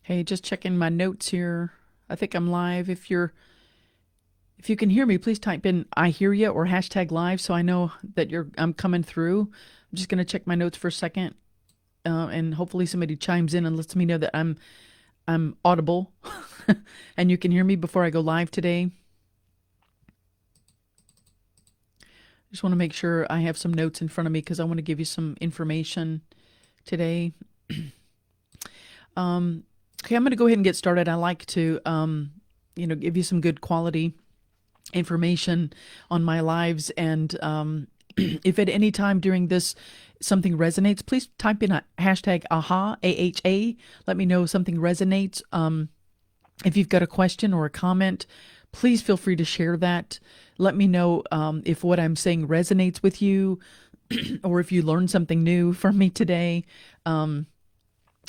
Hey, just checking my notes here. I think I'm live. If you can hear me, please type in "I hear you" or hashtag live so I know that I'm coming through. I'm just gonna check my notes for a second, and hopefully somebody chimes in and lets me know that I'm audible, and you can hear me before I go live today. Just want to make sure I have some notes in front of me because I want to give you some information today. Okay, I'm going to go ahead and get started. I like to, give you some good quality information on my lives. And if at any time during this something resonates, please type in a hashtag AHA, AHA. Let me know if something resonates. If you've got a question or a comment, please feel free to share that. Let me know if what I'm saying resonates with you or if you learned something new from me today.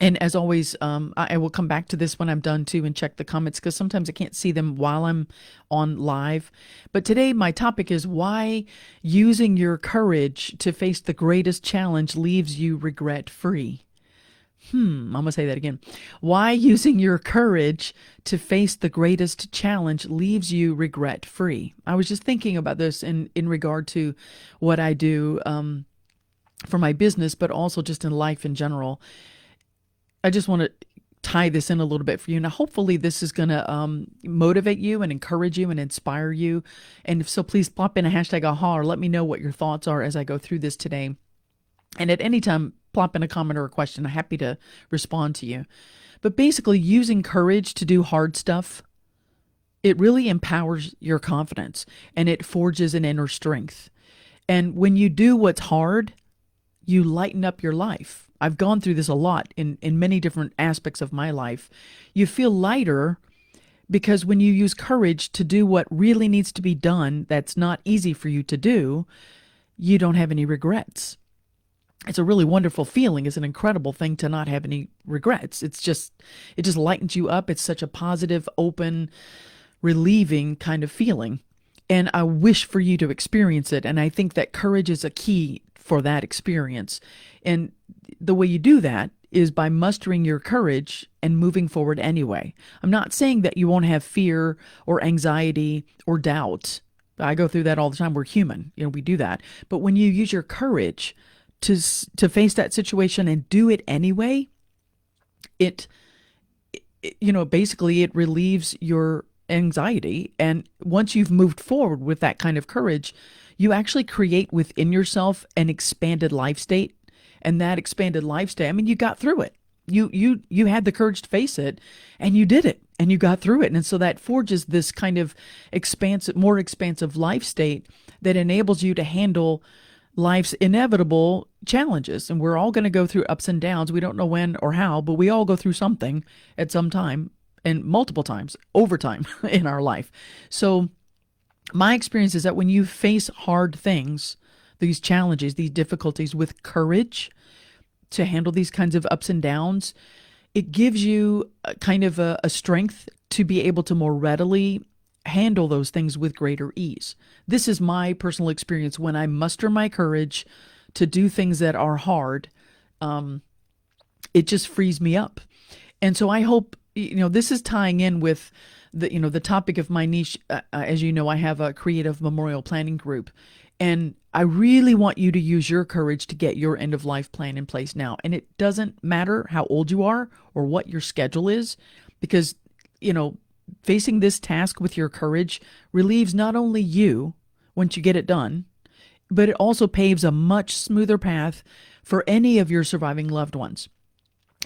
And as always, I will come back to this when I'm done too and check the comments because sometimes I can't see them while I'm on live. But today, my topic is why using your courage to face the greatest challenge leaves you regret free. I'm going to say that again. Why using your courage to face the greatest challenge leaves you regret free. I was just thinking about this in regard to what I do for my business, but also just in life in general. I just want to tie this in a little bit for you. Now, hopefully this is going to motivate you and encourage you and inspire you. And if so, please plop in a hashtag AHA or let me know what your thoughts are as I go through this today. And at any time, plop in a comment or a question. I'm happy to respond to you. But basically, using courage to do hard stuff, it really empowers your confidence and it forges an inner strength. And when you do what's hard, you lighten up your life. I've gone through this a lot in many different aspects of my life. You feel lighter because when you use courage to do what really needs to be done that's not easy for you to do, you don't have any regrets. It's a really wonderful feeling. It's an incredible thing to not have any regrets. It just lightens you up. It's such a positive, open, relieving kind of feeling. And I wish for you to experience it. And I think that courage is a key for that experience. And the way you do that is by mustering your courage and moving forward anyway. I'm not saying that you won't have fear or anxiety or doubt. I go through that all the time. We're human. We do that. But when you use your courage to face that situation and do it anyway, basically it relieves your anxiety. And once you've moved forward with that kind of courage, you actually create within yourself an expanded life state. And that expanded life state, you got through it. You had the courage to face it and you did it and you got through it. And so that forges this kind of more expansive life state that enables you to handle life's inevitable challenges. And we're all going to go through ups and downs. We don't know when or how, but we all go through something at some time and multiple times over time in our life. So my experience is that when you face hard things, these challenges, these difficulties with courage to handle these kinds of ups and downs, it gives you a kind of a strength to be able to more readily handle those things with greater ease. This is my personal experience when I muster my courage to do things that are hard. It just frees me up. And so I hope, this is tying in with the topic of my niche. As you know, I have a creative memorial planning group, and I really want you to use your courage to get your end of life plan in place now. And it doesn't matter how old you are or what your schedule is, because, facing this task with your courage relieves not only you once you get it done, but it also paves a much smoother path for any of your surviving loved ones.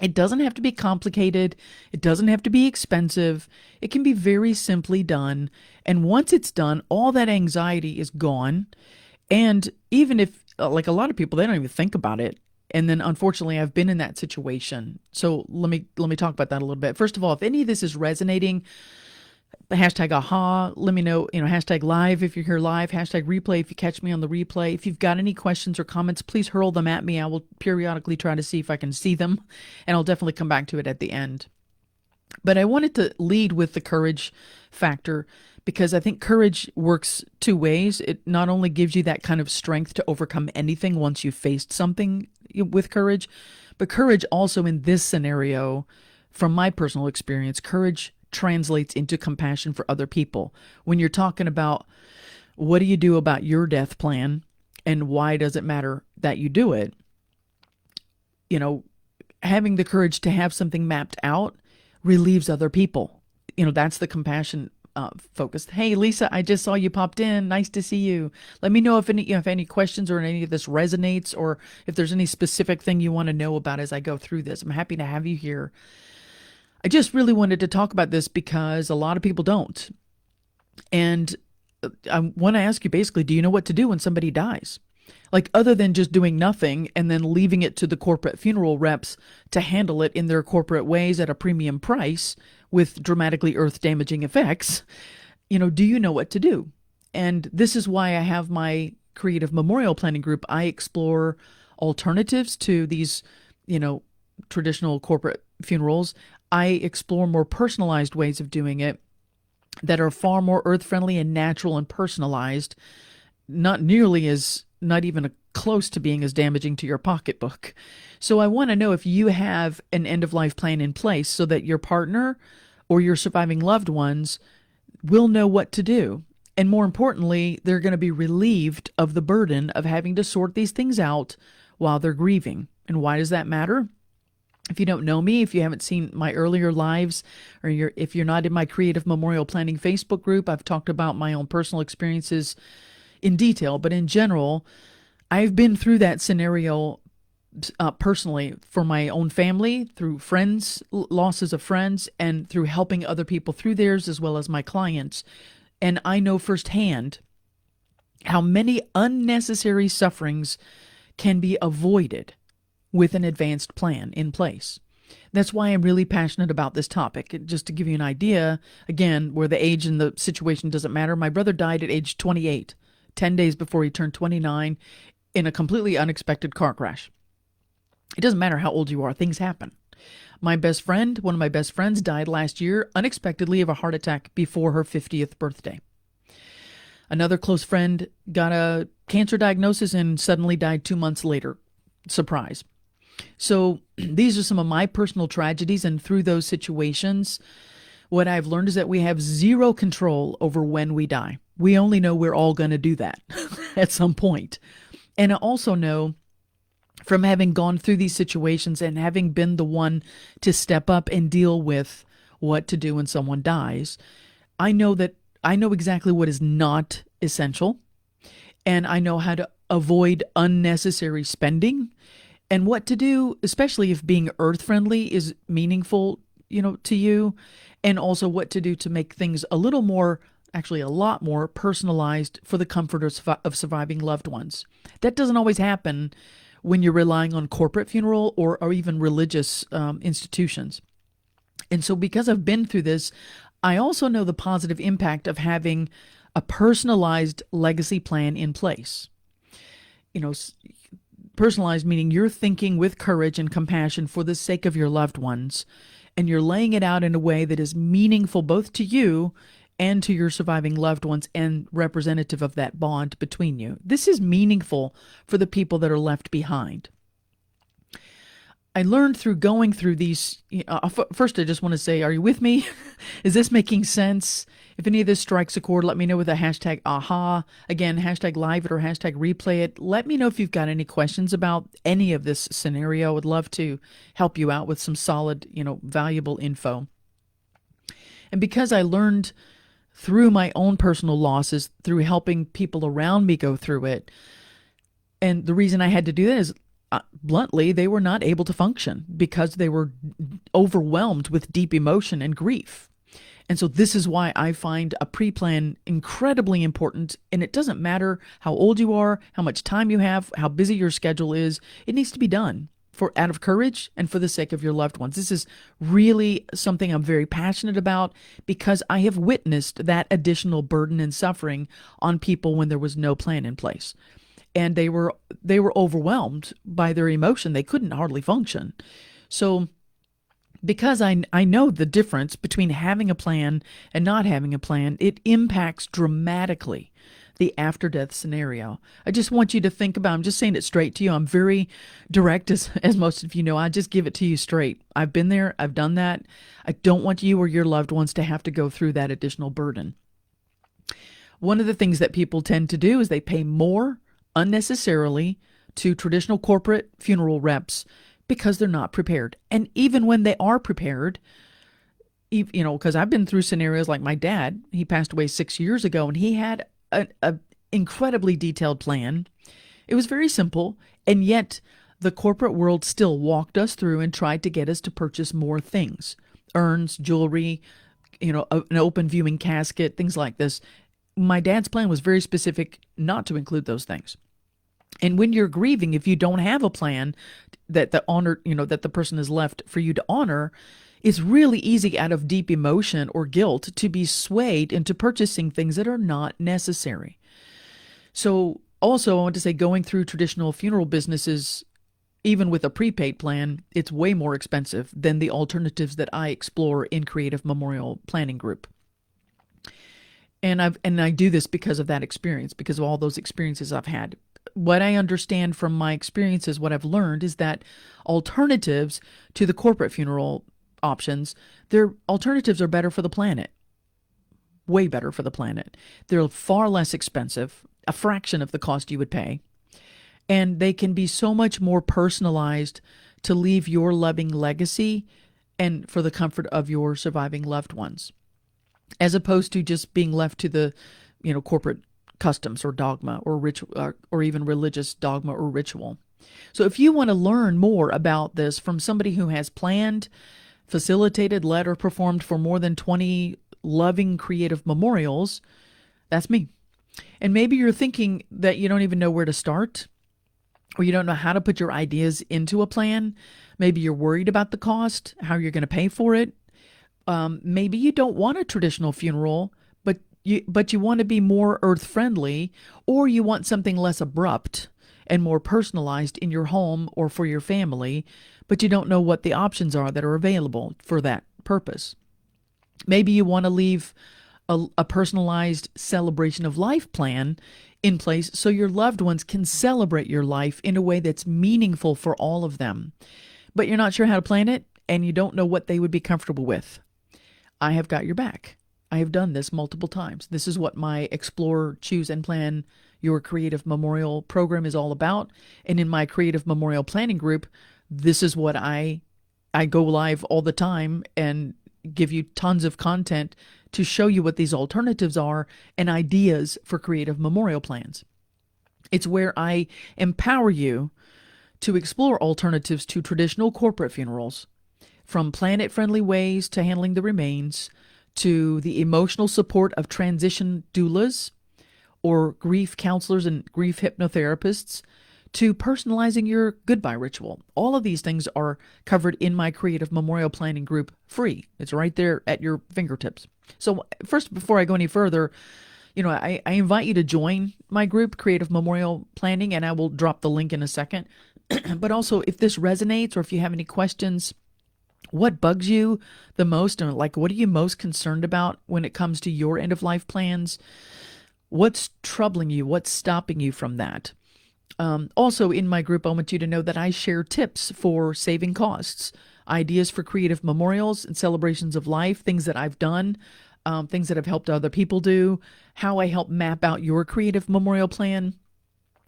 It doesn't have to be complicated. It doesn't have to be expensive. It can be very simply done. And once it's done, all that anxiety is gone. And even if, like a lot of people, they don't even think about it. And then unfortunately, I've been in that situation. So let me talk about that a little bit. First of all, if any of this is resonating, hashtag AHA, let me know, hashtag live if you're here live, hashtag replay if you catch me on the replay. If you've got any questions or comments, please hurl them at me. I will periodically try to see if I can see them, and I'll definitely come back to it at the end. But I wanted to lead with the courage factor because I think courage works two ways. It not only gives you that kind of strength to overcome anything once you've faced something with courage, but courage also in this scenario from my personal experience, courage translates into compassion for other people. When you're talking about what do you do about your death plan and why does it matter that you do it, you know, having the courage to have something mapped out relieves other people. That's the compassion focused. Hey, Lisa, I just saw you popped in. Nice to see you. Let me know if any questions or any of this resonates, or if there's any specific thing you want to know about as I go through this. I'm happy to have you here. I just really wanted to talk about this because a lot of people don't. And I want to ask you basically, do you know what to do when somebody dies? Like, other than just doing nothing and then leaving it to the corporate funeral reps to handle it in their corporate ways at a premium price with dramatically earth-damaging effects, do you know what to do? And this is why I have my creative memorial planning group. I explore alternatives to these, traditional corporate funerals. I explore more personalized ways of doing it that are far more earth-friendly and natural and personalized, not even close to being as damaging to your pocketbook. So I want to know if you have an end-of-life plan in place so that your partner or your surviving loved ones will know what to do. And more importantly, they're going to be relieved of the burden of having to sort these things out while they're grieving. And why does that matter? If you don't know me, if you haven't seen my earlier lives, or if you're not in my Creative Memorial Planning Facebook group, I've talked about my own personal experiences in detail. But in general, I've been through that scenario personally for my own family, through friends, losses of friends, and through helping other people through theirs, as well as my clients. And I know firsthand how many unnecessary sufferings can be avoided with an advanced plan in place. That's why I'm really passionate about this topic. Just to give you an idea, again, where the age and the situation doesn't matter, my brother died at age 28, 10 days before he turned 29, in a completely unexpected car crash. It doesn't matter how old you are, things happen. One of my best friends, died last year unexpectedly of a heart attack before her 50th birthday. Another close friend got a cancer diagnosis and suddenly died 2 months later. Surprise. So these are some of my personal tragedies, and through those situations, what I've learned is that we have zero control over when we die. We only know we're all going to do that at some point. And I also know, from having gone through these situations and having been the one to step up and deal with what to do when someone dies, I know exactly what is not essential, and I know how to avoid unnecessary spending, and what to do, especially if being earth-friendly is meaningful, to you, and also what to do to make things a lot more personalized for the comfort of surviving loved ones. That doesn't always happen when you're relying on corporate funeral or even religious institutions. And so because I've been through this, I also know the positive impact of having a personalized legacy plan in place. Personalized meaning you're thinking with courage and compassion for the sake of your loved ones, and you're laying it out in a way that is meaningful both to you and to your surviving loved ones and representative of that bond between you. This is meaningful for the people that are left behind. I learned through going through these, first I just want to say, are you with me? Is this making sense? If any of this strikes a chord, let me know with a hashtag aha. Again, hashtag live it or hashtag replay it. Let me know if you've got any questions about any of this scenario. I would love to help you out with some solid, valuable info. And because I learned through my own personal losses, through helping people around me go through it, and the reason I had to do that is, bluntly, they were not able to function because they were overwhelmed with deep emotion and grief. And so this is why I find a pre-plan incredibly important. And it doesn't matter how old you are, how much time you have, how busy your schedule is. It needs to be done out of courage and for the sake of your loved ones. This is really something I'm very passionate about because I have witnessed that additional burden and suffering on people when there was no plan in place. And they were overwhelmed by their emotion. They couldn't hardly function. So because I know the difference between having a plan and not having a plan, it impacts dramatically the after death scenario. I just want you to think about, I'm just saying it straight to you. I'm very direct, as most of you know. I just give it to you straight. I've been there. I've done that. I don't want you or your loved ones to have to go through that additional burden. One of the things that people tend to do is they pay more unnecessarily to traditional corporate funeral reps because they're not prepared. And even when they are prepared, because I've been through scenarios like my dad, he passed away 6 years ago, and he had a incredibly detailed plan. It was very simple, and yet the corporate world still walked us through and tried to get us to purchase more things. Urns, jewelry, an open viewing casket, things like this. My dad's plan was very specific not to include those things. And when you're grieving, if you don't have a plan that the person has left for you to honor, it's really easy out of deep emotion or guilt to be swayed into purchasing things that are not necessary. So also, I want to say, going through traditional funeral businesses, even with a prepaid plan, it's way more expensive than the alternatives that I explore in Creative Memorial Planning Group. And I do this because of that experience, because of all those experiences I've had. What I understand from my experiences, what I've learned is that alternatives to the corporate funeral options, their alternatives are better for the planet. Way better for the planet. They're far less expensive, a fraction of the cost you would pay. And they can be so much more personalized to leave your loving legacy and for the comfort of your surviving loved ones, as opposed to just being left to the, corporate customs or dogma or ritual, or even religious dogma or ritual. So if you want to learn more about this from somebody who has planned, facilitated, led, or performed for more than 20 loving creative memorials, that's me. And maybe you're thinking that you don't even know where to start, or you don't know how to put your ideas into a plan. Maybe you're worried about the cost, how you're going to pay for it. Maybe you don't want a traditional funeral, but you want to be more earth-friendly, or you want something less abrupt and more personalized in your home or for your family, but you don't know what the options are that are available for that purpose. Maybe you want to leave a personalized celebration of life plan in place so your loved ones can celebrate your life in a way that's meaningful for all of them, but you're not sure how to plan it and you don't know what they would be comfortable with. I have got your back. I have done this multiple times. This is what my Explore, Choose, and Plan Your Creative Memorial program is all about. And in my Creative Memorial Planning Group, this is what I go live all the time and give you tons of content to show you what these alternatives are and ideas for creative memorial plans. It's where I empower you to explore alternatives to traditional corporate funerals, from planet-friendly ways to handling the remains, to the emotional support of transition doulas or grief counselors and grief hypnotherapists, to personalizing your goodbye ritual. All of these things are covered in my Creative Memorial Planning Group free. It's right there at your fingertips. So first, before I go any further, I invite you to join my group, Creative Memorial Planning, and I will drop the link in a second. But also, if this resonates or if you have any questions, what bugs you the most, and what are you most concerned about when it comes to your end-of-life plans? What's troubling you? What's stopping you from that? Also, in my group, I want you to know that I share tips for saving costs, ideas for creative memorials and celebrations of life, things that I've done, things that have helped other people do, how I help map out your creative memorial plan.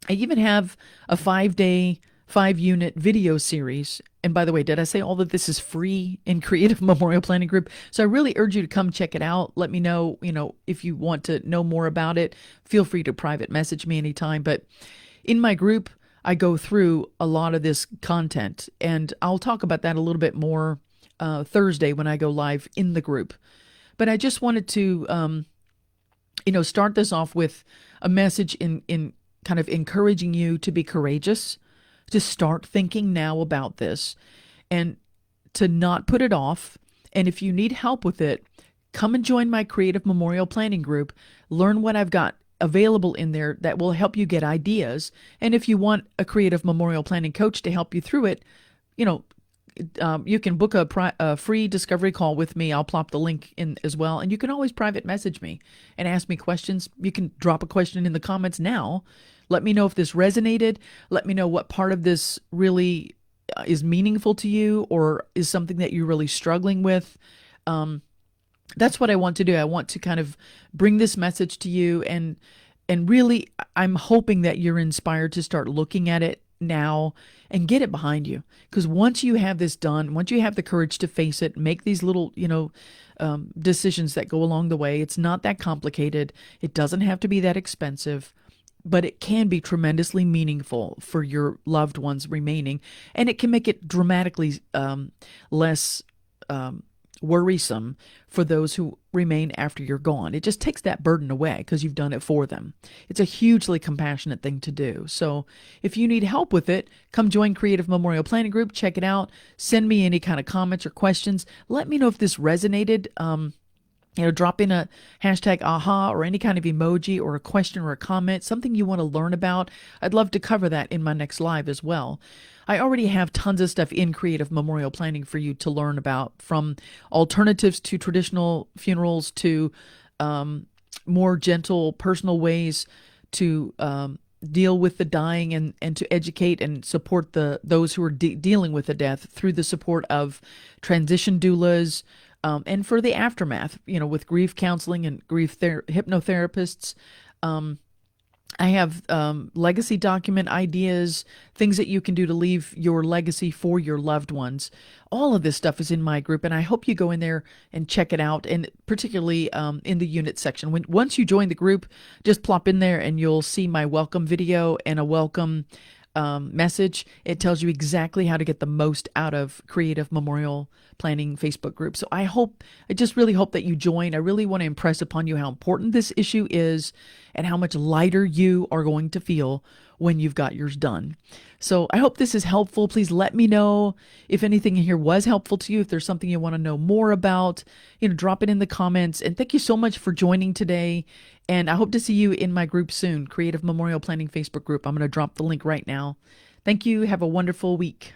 I even have a 5-day, 5-unit video series. And by the way, did I say all of this is free in Creative Memorial Planning Group? So I really urge you to come check it out. Let me know, if you want to know more about it. Feel free to private message me anytime. But in my group, I go through a lot of this content, and I'll talk about that a little bit more Thursday when I go live in the group. But I just wanted to, start this off with a message in kind of encouraging you to be courageous, to start thinking now about this, and to not put it off. And if you need help with it, come and join my Creative Memorial Planning Group. Learn what I've got available in there that will help you get ideas. And if you want a creative memorial planning coach to help you through it, you can book a free discovery call with me. I'll plop the link in as well. And you can always private message me and ask me questions. You can drop a question in the comments now. Let me know if this resonated. Let me know what part of this really is meaningful to you or is something that you're really struggling with. That's what I want to do. I want to kind of bring this message to you, and really I'm hoping that you're inspired to start looking at it now and get it behind you. Because once you have this done, once you have the courage to face it, make these little, decisions that go along the way, it's not that complicated. It doesn't have to be that expensive, but it can be tremendously meaningful for your loved ones remaining. And it can make it dramatically less worrisome for those who remain after you're gone. It just takes that burden away because you've done it for them. It's a hugely compassionate thing to do. So if you need help with it, come join Creative Memorial Planning Group. Check it out. Send me any kind of comments or questions. Let me know if this resonated. Drop in a hashtag aha or any kind of emoji or a question or a comment, something you want to learn about. I'd love to cover that in my next live as well. I already have tons of stuff in creative memorial planning for you to learn about, from alternatives to traditional funerals to more gentle personal ways to deal with the dying, and to educate and support those who are dealing with the death through the support of transition doulas, and for the aftermath, with grief counseling and grief hypnotherapists. I have legacy document ideas, things that you can do to leave your legacy for your loved ones. All of this stuff is in my group, and I hope you go in there and check it out, and particularly in the unit section. Once you join the group, just plop in there and you'll see my welcome video and a welcome message. It tells you exactly how to get the most out of Creative Memorial Planning Facebook group. So I just really hope that you join. I really want to impress upon you how important this issue is and how much lighter you are going to feel when you've got yours done. So I hope this is helpful. Please let me know if anything here was helpful to you. If there's something you want to know more about, drop it in the comments. And thank you so much for joining today. And I hope to see you in my group soon, Creative Memorial Planning Facebook group. I'm going to drop the link right now. Thank you. Have a wonderful week.